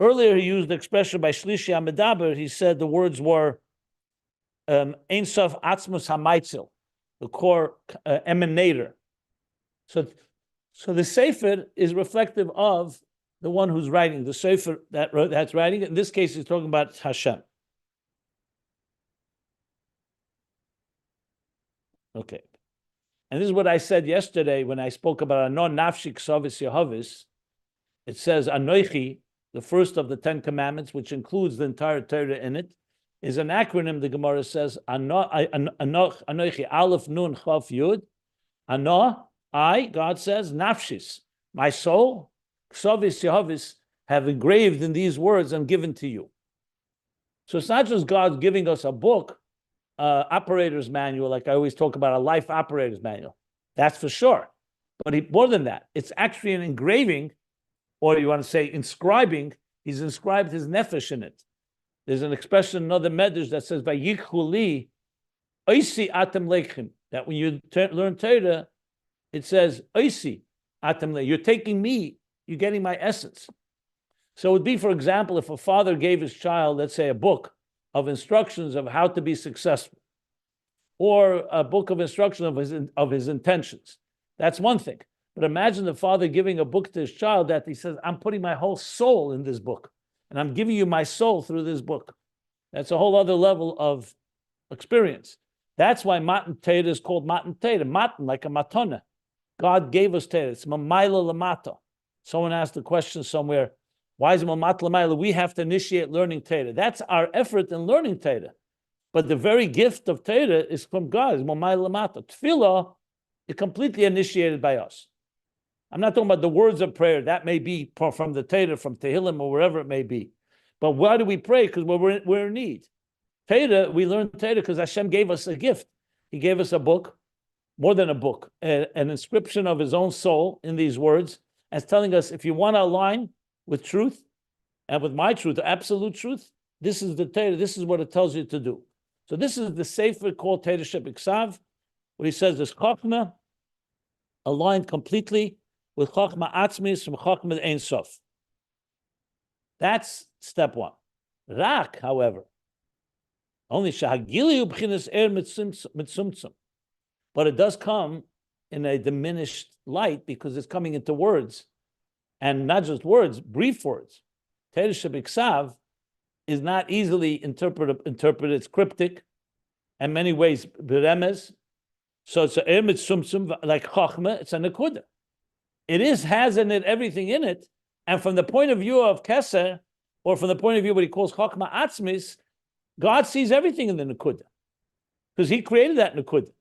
Earlier, he used the expression by Shlishi HaMedaber. He said the words were Ein Sof Atzmus HaMaitzil, the core emanator. So the Sefer is reflective of the one who's writing, the Sefer that's writing. In this case, he's talking about Hashem. Okay. And this is what I said yesterday when I spoke about Anon Nafshi Ksavis Yehovis. It says Anoichi, the first of the 10 commandments, which includes the entire Torah in it, is an acronym. The Gemara says Anoichi Aleph Nun Chaf Yud. Ano, I, God says, Nafshis, my soul, Ksavis Yehovis, have engraved in these words and given to you. So it's not just God giving us a book, operator's manual, like I always talk about, a life operator's manual. That's for sure. But more than that, it's actually an engraving, or you want to say inscribing. He's inscribed his nefesh in it. There's an expression in another medrash that says, "Vayichuli oisi atem leichim." That when you learn Torah, it says oisi atem leichim. You're taking me. You're getting my essence. So it would be, for example, if a father gave his child, let's say, a book of instructions of how to be successful, or a book of instructions of his intentions. That's one thing. But imagine the father giving a book to his child that he says, I'm putting my whole soul in this book, and I'm giving you my soul through this book. That's a whole other level of experience. That's why Matan Torah is called Matan Torah. Matan, like a matana. God gave us Torah. It's Mamayla Lamata. Someone asked a question somewhere, why is it Mamat Lamayla? We have to initiate learning Torah. That's our effort in learning Torah. But the very gift of Torah is from God. It's Mamayla Lamata. Tefillah is completely initiated by us. I'm not talking about the words of prayer. That may be from the Torah, from Tehillim, or wherever it may be. But why do we pray? Because we're in need. Torah, we learn Torah because Hashem gave us a gift. He gave us a book, more than a book, an inscription of his own soul in these words, as telling us, if you want to align with truth, and with my truth, absolute truth, this is the Torah, this is what it tells you to do. So this is the Sefer called Torah Shebiksav, where he says this Chochma, aligned completely with Chochma Atzmis from Chochma Ein Sof. That's step one. Rak, however, only Shahagili Ubchinas Er Mitzumtzum. But it does come in a diminished light because it's coming into words. And not just words, brief words. Torah Shebiksav is not easily interpreted. It's cryptic, in many ways, beremez. So it's a Er Mitzumtzum, like Chochma, it's a nekuda. It has in it everything in it, and from the point of view of Keser, or from the point of view of what he calls Chochma Atzmis, God sees everything in the Nekuda, because he created that Nekuda.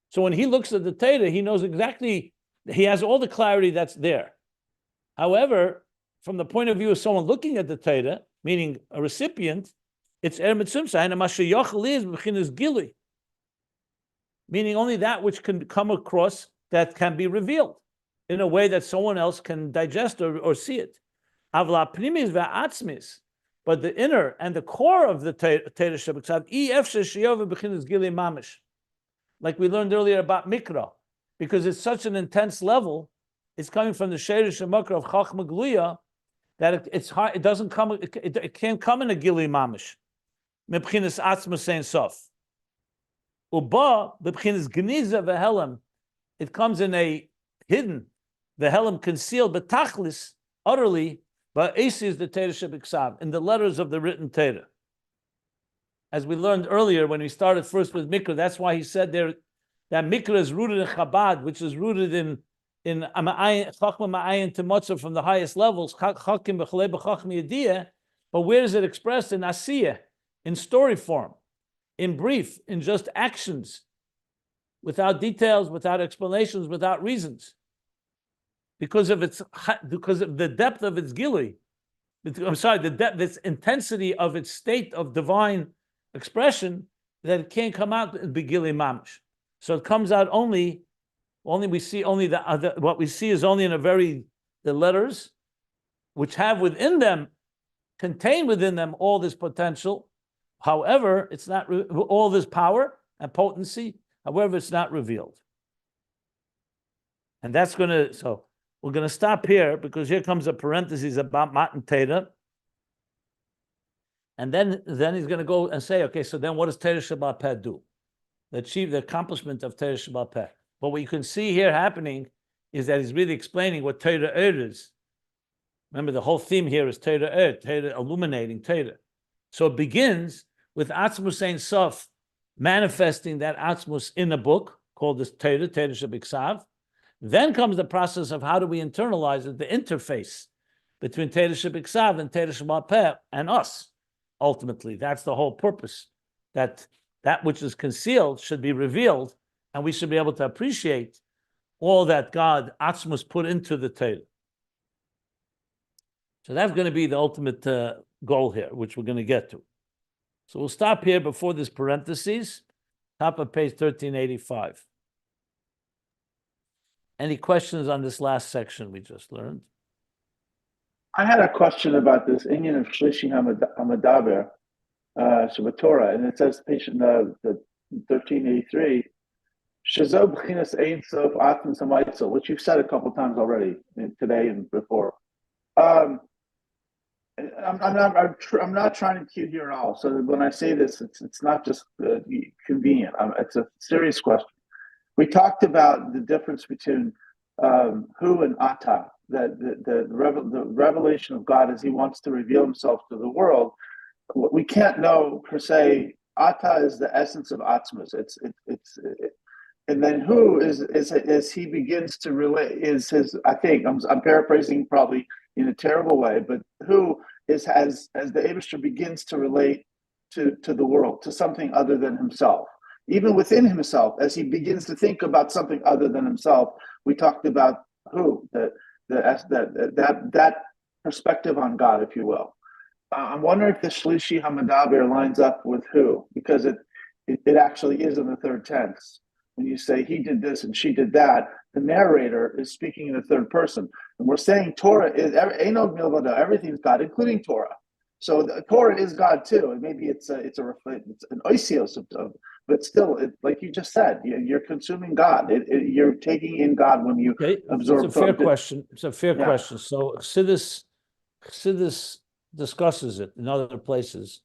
So when he looks at the Torah, he knows exactly, he has all the clarity that's there. However, from the point of view of someone looking at the Torah, meaning a recipient, it's Er Mitzumsa, and Mashiach is B'chinas Gilui, meaning only that which can come across that can be revealed in a way that someone else can digest or see it. Avla primis ve'atzmis, but the inner and the core of the Torah Shebiksav, mamish, like we learned earlier about Mikra, because it's such an intense level, it's coming from the Sheirish and Makra of Chochma Gluya, that it's hard, it doesn't come, it can't come in a Gili mamish. Mebchinas atzmas ein sof. Uba b'bchinas gniza v'helem. It comes in a hidden, v'helem concealed, but tachlis utterly. But Isi is the Torah shebiksav, in the letters of the written Torah. As we learned earlier when we started first with Mikra, that's why he said there that Mikra is rooted in Chabad, which is rooted in Chochma Ma'ayin Temotza from the highest levels, Chakim B'chalei B'chachmi Yediyah, but where is it expressed? In Asiyah, in story form, in brief, in just actions, without details, without explanations, without reasons. Because of the depth of its gili, the depth, its intensity of its state of divine expression, that it can't come out in begili mamish. So it comes out only we see only what we see is only in the letters, which have contain within them all this potential. However, it's not all this power and potency. However, it's not revealed. And that's so we're going to stop here because here comes a parenthesis about Matan Teda. And then he's going to go and say, okay, so then what does Torah Shabbat Peh do? The accomplishment of Torah Shabbat Peh. But what you can see here happening is that he's really explaining what Torah is. Remember, the whole theme here is Torah illuminating Torah. So it begins with Atzmus Ein Sof manifesting that Atzmus in a book called this Torah Shebiksav. Then comes the process of how do we internalize it, the interface between Torah Shebiksav and Torah Shabbat Peh and us. Ultimately, that's the whole purpose, that which is concealed should be revealed, and we should be able to appreciate all that God, Atzmus, put into the Torah. So that's going to be the ultimate goal here, which we're going to get to. So we'll stop here before this parentheses, top of page 1385. Any questions on this last section we just learned? I had a question about this Inyan of Shlishi Hamadaber, Shabbat Torah, and it says, page 1383, Shazob B'chinas Ein Sof Atzmus Hamaitzel, which you've said a couple times already today and before. I'm not trying to cute here at all. So when I say this, it's not just convenient. It's a serious question. We talked about the difference between Hu and Ata, that the revelation of God as He wants to reveal Himself to the world. We can't know per se. Ata is the essence of Atzmus. And then Hu is as He begins to relate is His. I think I'm paraphrasing probably in a terrible way, but Hu is as the Eibishter begins to relate to the world, to something other than Himself. Even within Himself, as He begins to think about something other than Himself, we talked about Hu, that perspective on God, if you will. I'm wondering if the Shlishi Hamadaber lines up with Hu, because it actually is in the third tense. When you say he did this and she did that, the narrator is speaking in the third person. And we're saying Torah is Eino Milvado, everything's God, including Torah. So the Torah is God too, and maybe it's an oisios of, but still, like you just said, you're consuming God. You're taking in God when you absorb. It's a fair question. It's a fair question. So Chassidus discusses it in other places.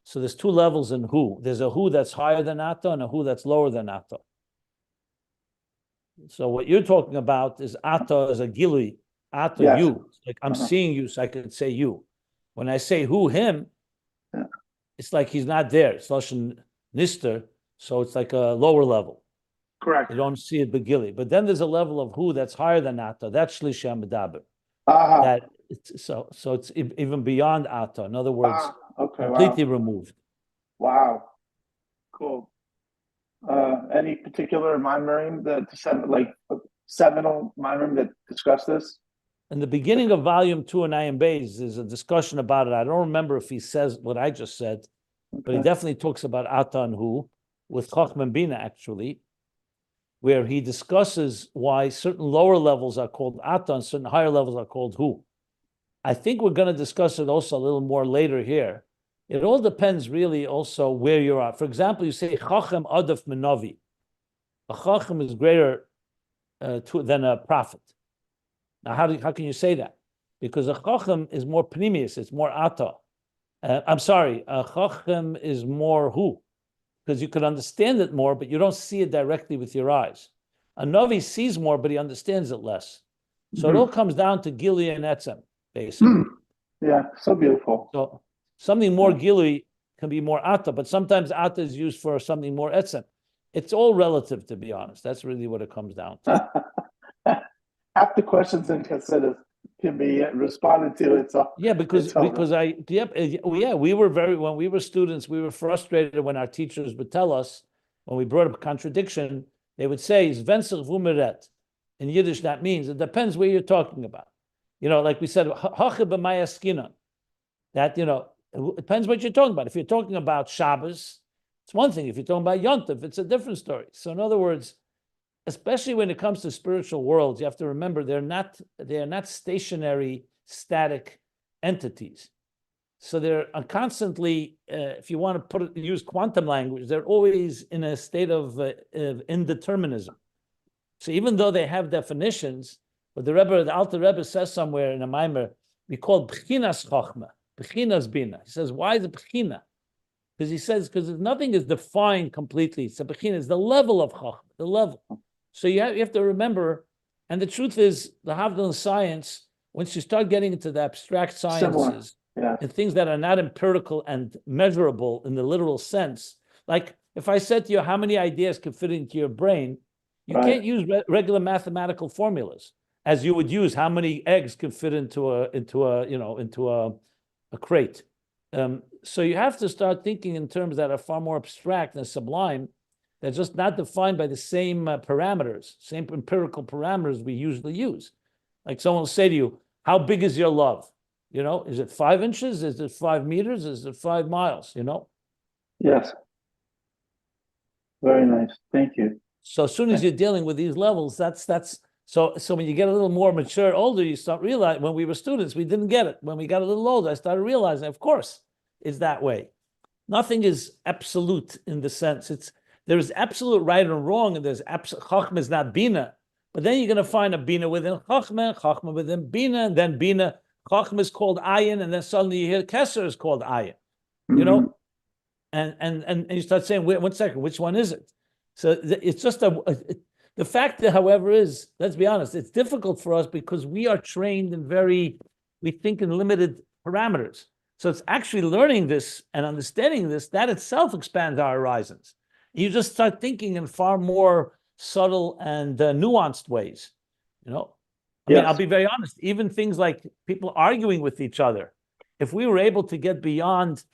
So there's two levels in Hu. There's a Hu that's higher than Ata and a Hu that's lower than Ata. So what you're talking about is Ata as a Gili, Ata, yes. You. Like I'm seeing you, so I could say you. When I say Hu, him, it's like he's not there. It's Lashon Nister, so it's like a lower level. Correct. You don't see it Begili. But then there's a level of Hu that's higher than Ata. That's Shlishi Hamadaber. That so it's even beyond Ata. In other words, completely removed. Wow. Cool. Any particular Maimarim seminal Maimarim that discuss this? In the beginning of volume 2 in Ayin Beis, there's a discussion about it. I don't remember if he says what I just said, but he definitely talks about Ata and Hu with Chochma and Bina, actually, where he discusses why certain lower levels are called Ata and certain higher levels are called Hu. I think we're going to discuss it also a little more later here. It all depends really also where you're at. For example, you say Chachem Adaf Menavi. A Chachem is greater than a prophet. Now, how can you say that? Because a Chachem is more pnimius, it's more Ata. A Chachem is more Hu. because you could understand it more, but you don't see it directly with your eyes. A Navi sees more, but he understands it less. So it all comes down to Gili and Etzem, basically. Yeah, so beautiful. So something more Gili can be more Ata, but sometimes Ata is used for something more Etzem. It's all relative, to be honest. That's really what it comes down to. Half the questions in Chassidus can be responded to. Because we were when we were students, we were frustrated when our teachers would tell us, when we brought up a contradiction, they would say, "Zvenser vumeret." In Yiddish, that means it depends where you're talking about. Like we said, "Hache b'maya skina." That it depends what you're talking about. If you're talking about Shabbos, it's one thing. If you're talking about Yontif, it's a different story. So in other words, especially when it comes to spiritual worlds, you have to remember they are not stationary, static entities. So they're constantly, if you want to use quantum language, they're always in a state of indeterminism. So even though they have definitions, but the Alter Rebbe says somewhere in a Maimer, we call Bchinas Chochma, Bchinas Bina. He says, why is it Bchina? Because he says, because nothing is defined completely. So Bechina is the level of Chochma, the level. So you have to remember, and the truth is, the Havdalah in science, once you start getting into the abstract sciences and things that are not empirical and measurable in the literal sense, like if I said to you, how many ideas can fit into your brain, you can't use regular mathematical formulas as you would use how many eggs can fit into a crate. So you have to start thinking in terms that are far more abstract and sublime. They're just not defined by the same parameters, same empirical parameters we usually use. Like someone will say to you, how big is your love? Is it 5 inches? Is it 5 meters? Is it 5 miles? Yes. Very nice. Thank you. So as soon as you're dealing with these levels, so when you get a little more mature, older, you start realizing, when we were students, we didn't get it. When we got a little older, I started realizing, of course, it's that way. Nothing is absolute in the sense. There's absolute right and wrong, and there's Chochma is not Bina. But then you're going to find a Bina within Chochma within Bina, and then Bina, Chochma is called Ayin, and then suddenly you hear Kesser is called Ayin. And you start saying, wait, 1 second, which one is it? So it's just the fact that, however, is, let's be honest, it's difficult for us because we are trained we think in limited parameters. So it's actually learning this and understanding this, that itself expands our horizons. You just start thinking in far more subtle and nuanced ways. I mean, I'll be very honest, even things like people arguing with each other, if we were able to get beyond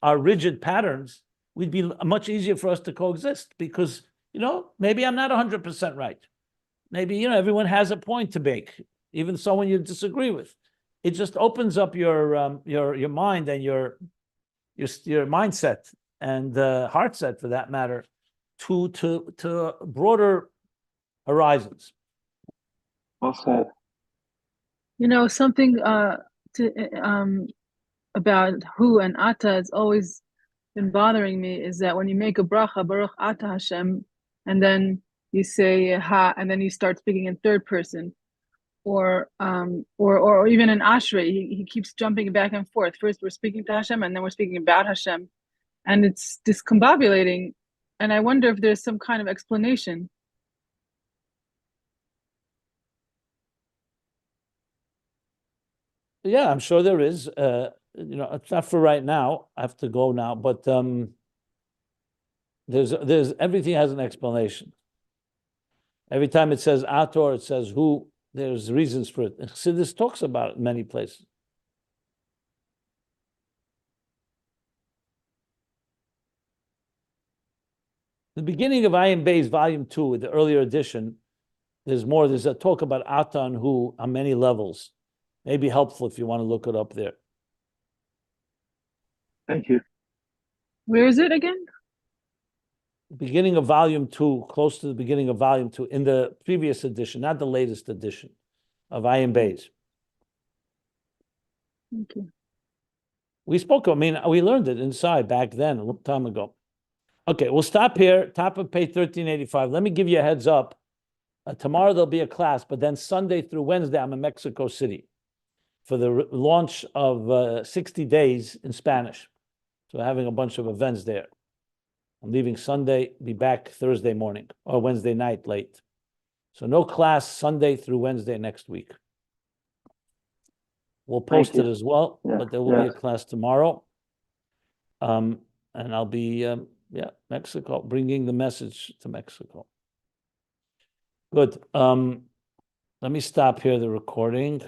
our rigid patterns, we'd be much easier for us to coexist because, maybe I'm not 100% right. Maybe, everyone has a point to make, even someone you disagree with. It just opens up your mind and your mindset and heart set, for that matter, to broader horizons. Well said. Something about Hu and Ata, it's always been bothering me, is that when you make a bracha, Baruch Ata Hashem, and then you say Ha, and then you start speaking in third person, or even in Ashrei, he keeps jumping back and forth. First we're speaking to Hashem, and then we're speaking about Hashem, and it's discombobulating. And I wonder if there's some kind of explanation. Yeah, I'm sure there is. It's not for right now. I have to go now, but there's everything has an explanation. Every time it says Ator, it says Hu. There's reasons for it. Chassidus talks about it in many places. The beginning of Ayin Beis, Volume 2, the earlier edition, there's a talk about Ata and Hu on many levels. Maybe helpful if you want to look it up there. Thank you. Where is it again? Beginning of Volume 2, close to the beginning of Volume 2, in the previous edition, not the latest edition of Ayin Beis. Thank you. We learned it inside back then, a long time ago. Okay, we'll stop here, top of page 1385. Let me give you a heads up. Tomorrow there'll be a class, but then Sunday through Wednesday, I'm in Mexico City for the launch of 60 Days in Spanish. So we're having a bunch of events there. I'm leaving Sunday, be back Thursday morning or Wednesday night late. So no class Sunday through Wednesday next week. We'll post it as well, but there will be a class tomorrow. And I'll be, Mexico, bringing the message to Mexico. Good. Let me stop here the recording.